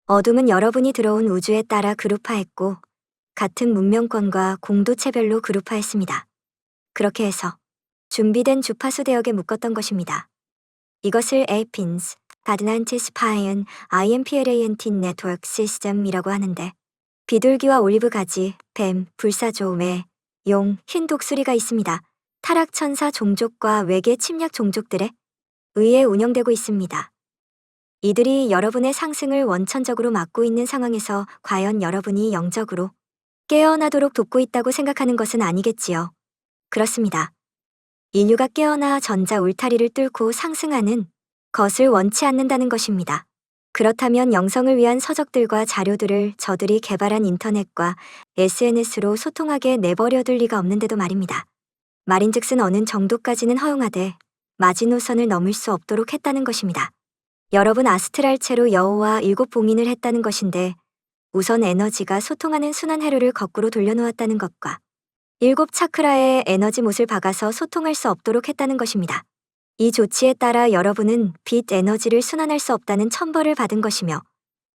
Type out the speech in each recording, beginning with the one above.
어둠은 여러분이 들어온 우주에 따라 그룹화했고 같은 문명권과 공도체별로 그룹화했습니다. 그렇게 해서 준비된 주파수 대역에 묶었던 것입니다. 이것을 에이핀스, 아틀란티스 파이언, IMPLANT 네트워크 시스템이라고 하는데 비둘기와 올리브 가지, 뱀, 불사조, 매, 용, 흰 독수리가 있습니다. 타락천사 종족과 외계 침략 종족들에 의해 운영되고 있습니다. 이들이 여러분의 상승을 원천적으로 막고 있는 상황에서 과연 여러분이 영적으로 깨어나도록 돕고 있다고 생각하는 것은 아니겠지요. 그렇습니다. 인류가 깨어나 전자 울타리를 뚫고 상승하는 것을 원치 않는다는 것입니다. 그렇다면 영성을 위한 서적들과 자료들을 저들이 개발한 인터넷과 SNS로 소통하게 내버려둘 리가 없는데도 말입니다. 말인즉슨 어느 정도까지는 허용하되 마지노선을 넘을 수 없도록 했다는 것입니다. 여러분 아스트랄체로 여호와 7 봉인을 했다는 것인데 우선 에너지가 소통하는 순환 회로를 거꾸로 돌려놓았다는 것과 7 차크라에 에너지 못을 박아서 소통할 수 없도록 했다는 것입니다. 이 조치에 따라 여러분은 빛 에너지를 순환할 수 없다는 천벌을 받은 것이며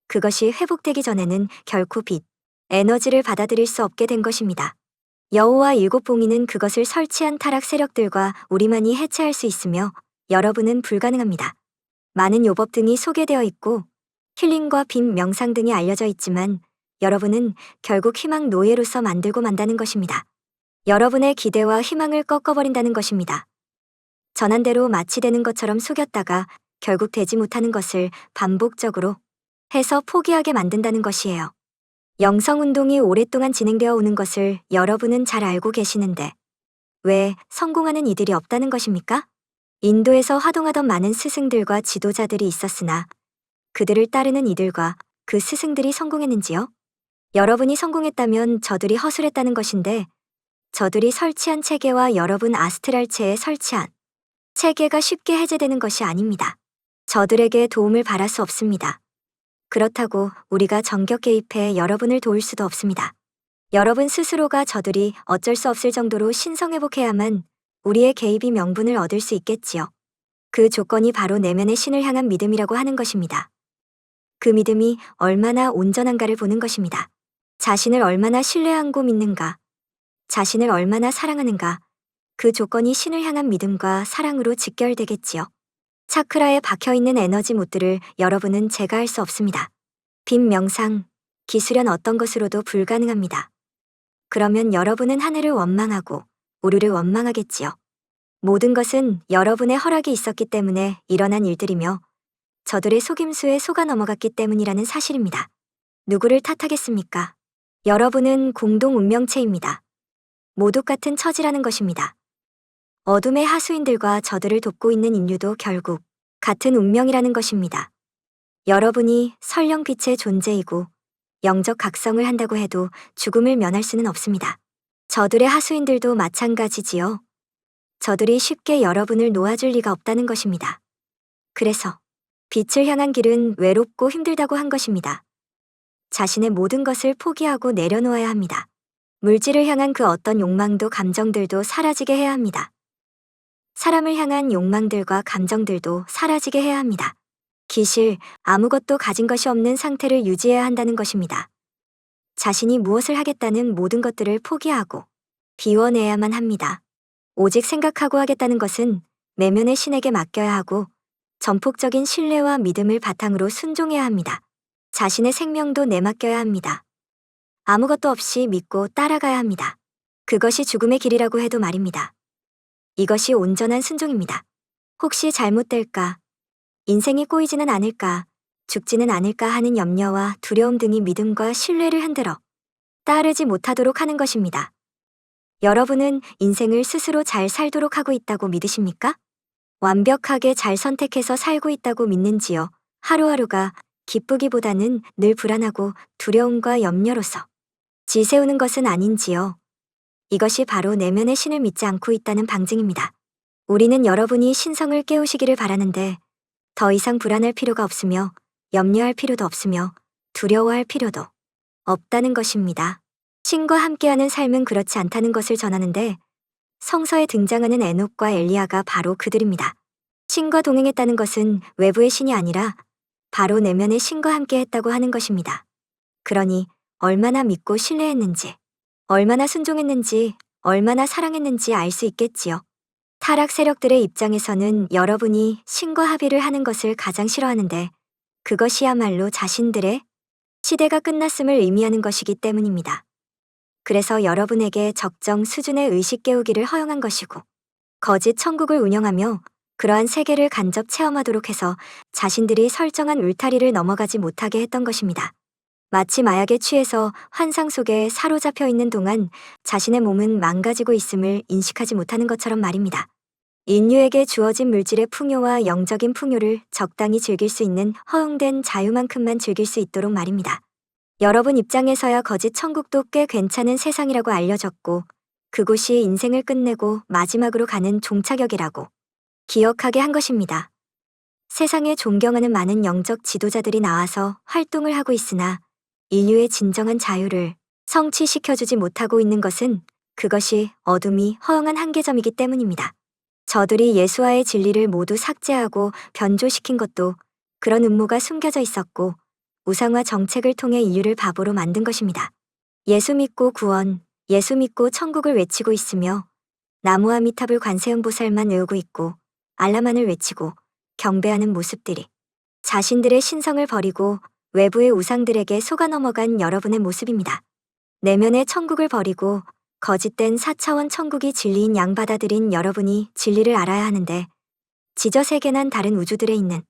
그것이 회복되기 전에는 결코 빛 에너지를 받아들일 수 없게 된 것입니다. 여호와 7 봉인은 그것을 설치한 타락 세력들과 우리만이 해체할 수 있으며 여러분은 불가능합니다. 많은 요법 등이 소개되어 있고 힐링과 빛 명상 등이 알려져 있지만 여러분은 결국 희망 노예로서 만들고 만다는 것입니다. 여러분의 기대와 희망을 꺾어버린다는 것입니다. 전한대로 마치 되는 것처럼 속였다가 결국 되지 못하는 것을 반복적으로 해서 포기하게 만든다는 것이에요. 영성운동이 오랫동안 진행되어 오는 것을 여러분은 잘 알고 계시는데 왜 성공하는 이들이 없다는 것입니까? 인도에서 활동하던 많은 스승들과 지도자들이 있었으나 그들을 따르는 이들과 그 스승들이 성공했는지요? 여러분이 성공했다면 저들이 허술했다는 것인데 저들이 설치한 체계와 여러분 아스트랄체에 설치한 체계가 쉽게 해제되는 것이 아닙니다. 저들에게 도움을 바랄 수 없습니다. 그렇다고 우리가 전격 개입해 여러분을 도울 수도 없습니다. 여러분 스스로가 저들이 어쩔 수 없을 정도로 신성회복해야만 우리의 개입이 명분을 얻을 수 있겠지요. 그 조건이 바로 내면의 신을 향한 믿음이라고 하는 것입니다. 그 믿음이 얼마나 온전한가를 보는 것입니다. 자신을 얼마나 신뢰하고 믿는가, 자신을 얼마나 사랑하는가, 그 조건이 신을 향한 믿음과 사랑으로 직결되겠지요. 차크라에 박혀있는 에너지 못들을 여러분은 제거할 수 없습니다. 빛 명상, 기술연 어떤 것으로도 불가능합니다. 그러면 여러분은 하늘을 원망하고 우주를 원망하겠지요. 모든 것은 여러분의 허락이 있었기 때문에 일어난 일들이며 저들의 속임수에 속아 넘어갔기 때문이라는 사실입니다. 누구를 탓하겠습니까? 여러분은 공동 운명체입니다. 모두 같은 처지라는 것입니다. 어둠의 하수인들과 저들을 돕고 있는 인류도 결국 같은 운명이라는 것입니다. 여러분이 설령빛의 존재이고 영적 각성을 한다고 해도 죽음을 면할 수는 없습니다. 저들의 하수인들도 마찬가지지요. 저들이 쉽게 여러분을 놓아줄 리가 없다는 것입니다. 그래서 빛을 향한 길은 외롭고 힘들다고 한 것입니다. 자신의 모든 것을 포기하고 내려놓아야 합니다. 물질을 향한 그 어떤 욕망도 감정들도 사라지게 해야 합니다. 사람을 향한 욕망들과 감정들도 사라지게 해야 합니다. 기실, 아무것도 가진 것이 없는 상태를 유지해야 한다는 것입니다. 자신이 무엇을 하겠다는 모든 것들을 포기하고 비워내야만 합니다. 오직 생각하고 하겠다는 것은 내면의 신에게 맡겨야 하고 전폭적인 신뢰와 믿음을 바탕으로 순종해야 합니다. 자신의 생명도 내맡겨야 합니다. 아무것도 없이 믿고 따라가야 합니다. 그것이 죽음의 길이라고 해도 말입니다. 이것이 온전한 순종입니다. 혹시 잘못될까? 인생이 꼬이지는 않을까? 죽지는 않을까 하는 염려와 두려움 등이 믿음과 신뢰를 흔들어 따르지 못하도록 하는 것입니다. 여러분은 인생을 스스로 잘 살도록 하고 있다고 믿으십니까? 완벽하게 잘 선택해서 살고 있다고 믿는지요? 하루하루가 기쁘기보다는 늘 불안하고 두려움과 염려로서 지새우는 것은 아닌지요? 이것이 바로 내면의 신을 믿지 않고 있다는 방증입니다. 우리는 여러분이 신성을 깨우시기를 바라는데 더 이상 불안할 필요가 없으며 염려할 필요도 없으며 두려워할 필요도 없다는 것입니다. 신과 함께하는 삶은 그렇지 않다는 것을 전하는데 성서에 등장하는 에녹과 엘리야가 바로 그들입니다. 신과 동행했다는 것은 외부의 신이 아니라 바로 내면의 신과 함께 했다고 하는 것입니다. 그러니 얼마나 믿고 신뢰했는지, 얼마나 순종했는지, 얼마나 사랑했는지 알 수 있겠지요. 타락 세력들의 입장에서는 여러분이 신과 합의를 하는 것을 가장 싫어하는데 그것이야말로 자신들의 시대가 끝났음을 의미하는 것이기 때문입니다. 그래서 여러분에게 적정 수준의 의식 깨우기를 허용한 것이고 거짓 천국을 운영하며 그러한 세계를 간접 체험하도록 해서 자신들이 설정한 울타리를 넘어가지 못하게 했던 것입니다. 마치 마약에 취해서 환상 속에 사로잡혀 있는 동안 자신의 몸은 망가지고 있음을 인식하지 못하는 것처럼 말입니다. 인류에게 주어진 물질의 풍요와 영적인 풍요를 적당히 즐길 수 있는 허용된 자유만큼만 즐길 수 있도록 말입니다. 여러분 입장에서야 거짓 천국도 꽤 괜찮은 세상이라고 알려졌고 그곳이 인생을 끝내고 마지막으로 가는 종착역이라고 기억하게 한 것입니다. 세상에 존경하는 많은 영적 지도자들이 나와서 활동을 하고 있으나 인류의 진정한 자유를 성취시켜주지 못하고 있는 것은 그것이 어둠이 허용한 한계점이기 때문입니다. 저들이 예수와의 진리를 모두 삭제하고 변조시킨 것도 그런 음모가 숨겨져 있었고 우상화 정책을 통해 인류를 바보로 만든 것입니다. 예수 믿고 구원, 예수 믿고 천국을 외치고 있으며 나무아미탑을 관세음보살만 외우고 있고 알라만을 외치고 경배하는 모습들이 자신들의 신성을 버리고 외부의 우상들에게 속아 넘어간 여러분의 모습입니다. 내면의 천국을 버리고 거짓된 4차원 천국이 진리인 양 받아들인 여러분이 진리를 알아야 하는데 지저세계난 다른 우주들에 있는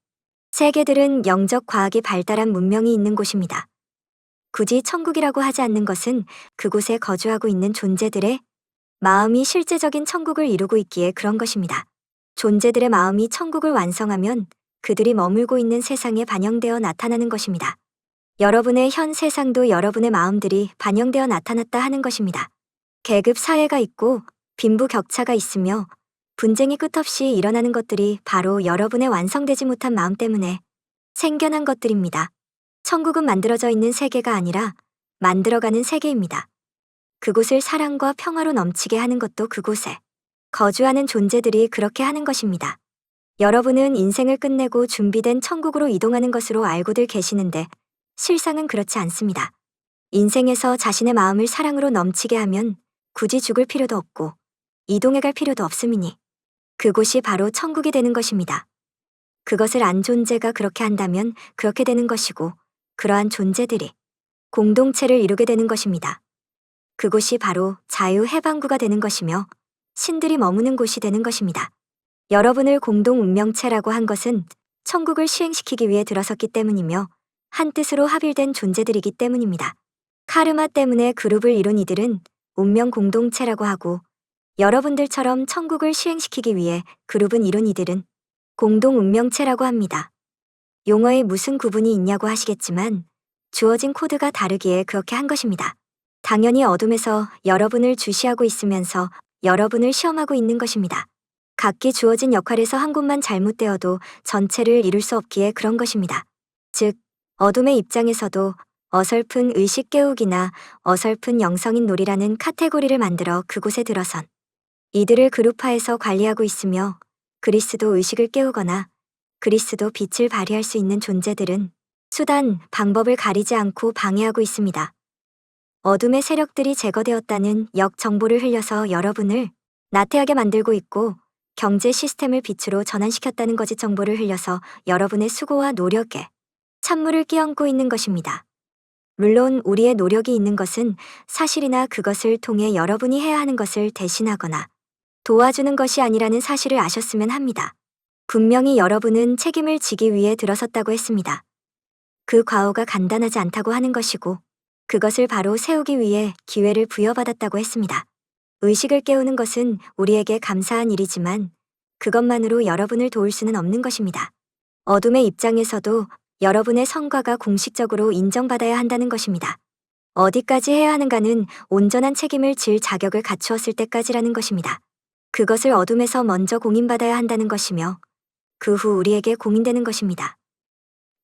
세계들은 영적 과학이 발달한 문명이 있는 곳입니다. 굳이 천국이라고 하지 않는 것은 그곳에 거주하고 있는 존재들의 마음이 실제적인 천국을 이루고 있기에 그런 것입니다. 존재들의 마음이 천국을 완성하면 그들이 머물고 있는 세상에 반영되어 나타나는 것입니다. 여러분의 현 세상도 여러분의 마음들이 반영되어 나타났다 하는 것입니다. 계급 사회가 있고 빈부격차가 있으며 분쟁이 끝없이 일어나는 것들이 바로 여러분의 완성되지 못한 마음 때문에 생겨난 것들입니다. 천국은 만들어져 있는 세계가 아니라 만들어가는 세계입니다. 그곳을 사랑과 평화로 넘치게 하는 것도 그곳에 거주하는 존재들이 그렇게 하는 것입니다. 여러분은 인생을 끝내고 준비된 천국으로 이동하는 것으로 알고들 계시는데 실상은 그렇지 않습니다. 인생에서 자신의 마음을 사랑으로 넘치게 하면 굳이 죽을 필요도 없고 이동해 갈 필요도 없음이니 그곳이 바로 천국이 되는 것입니다. 그것을 안 존재가 그렇게 한다면 그렇게 되는 것이고 그러한 존재들이 공동체를 이루게 되는 것입니다. 그곳이 바로 자유해방구가 되는 것이며 신들이 머무는 곳이 되는 것입니다. 여러분을 공동 운명체라고 한 것은 천국을 시행시키기 위해 들어섰기 때문이며 한 뜻으로 합일된 존재들이기 때문입니다. 카르마 때문에 그룹을 이룬 이들은 운명 공동체라고 하고 여러분들처럼 천국을 시행시키기 위해 그룹은 이룬 이들은 공동 운명체라고 합니다. 용어에 무슨 구분이 있냐고 하시겠지만 주어진 코드가 다르기에 그렇게 한 것입니다. 당연히 어둠에서 여러분을 주시하고 있으면서 여러분을 시험하고 있는 것입니다. 각기 주어진 역할에서 한 곳만 잘못되어도 전체를 이룰 수 없기에 그런 것입니다. 즉, 어둠의 입장에서도 어설픈 의식 깨우기나 어설픈 영성인 놀이라는 카테고리를 만들어 그곳에 들어선 이들을 그룹화해서 관리하고 있으며 그리스도 의식을 깨우거나 그리스도 빛을 발휘할 수 있는 존재들은 수단, 방법을 가리지 않고 방해하고 있습니다. 어둠의 세력들이 제거되었다는 역정보를 흘려서 여러분을 나태하게 만들고 있고 경제 시스템을 빛으로 전환시켰다는 거짓 정보를 흘려서 여러분의 수고와 노력에 찬물을 끼얹고 있는 것입니다. 물론 우리의 노력이 있는 것은 사실이나 그것을 통해 여러분이 해야 하는 것을 대신하거나 도와주는 것이 아니라는 사실을 아셨으면 합니다. 분명히 여러분은 책임을 지기 위해 들어섰다고 했습니다. 그 과오가 간단하지 않다고 하는 것이고 그것을 바로 세우기 위해 기회를 부여받았다고 했습니다. 의식을 깨우는 것은 우리에게 감사한 일이지만 그것만으로 여러분을 도울 수는 없는 것입니다. 어둠의 입장에서도 여러분의 성과가 공식적으로 인정받아야 한다는 것입니다. 어디까지 해야 하는가는 온전한 책임을 질 자격을 갖추었을 때까지라는 것입니다. 그것을 어둠에서 먼저 공인받아야 한다는 것이며 그 후 우리에게 공인되는 것입니다.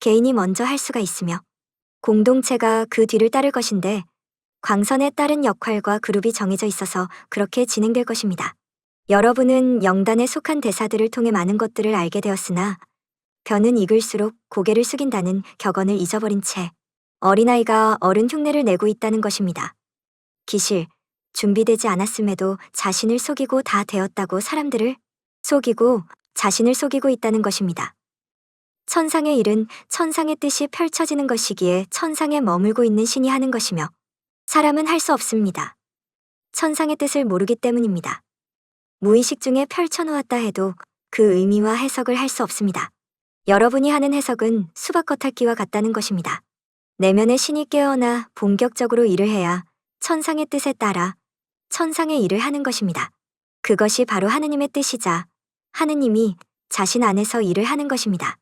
개인이 먼저 할 수가 있으며 공동체가 그 뒤를 따를 것인데 광선에 따른 역할과 그룹이 정해져 있어서 그렇게 진행될 것입니다. 여러분은 영단에 속한 대사들을 통해 많은 것들을 알게 되었으나 벼는 익을수록 고개를 숙인다는 격언을 잊어버린 채 어린아이가 어른 흉내를 내고 있다는 것입니다. 기실, 준비되지 않았음에도 자신을 속이고 다 되었다고 사람들을 속이고 자신을 속이고 있다는 것입니다. 천상의 일은 천상의 뜻이 펼쳐지는 것이기에 천상에 머물고 있는 신이 하는 것이며 사람은 할 수 없습니다. 천상의 뜻을 모르기 때문입니다. 무의식 중에 펼쳐놓았다 해도 그 의미와 해석을 할 수 없습니다. 여러분이 하는 해석은 수박 겉핥기와 같다는 것입니다. 내면의 신이 깨어나 본격적으로 일을 해야 천상의 뜻에 따라 천상의 일을 하는 것입니다. 그것이 바로 하느님의 뜻이자 하느님이 자신 안에서 일을 하는 것입니다.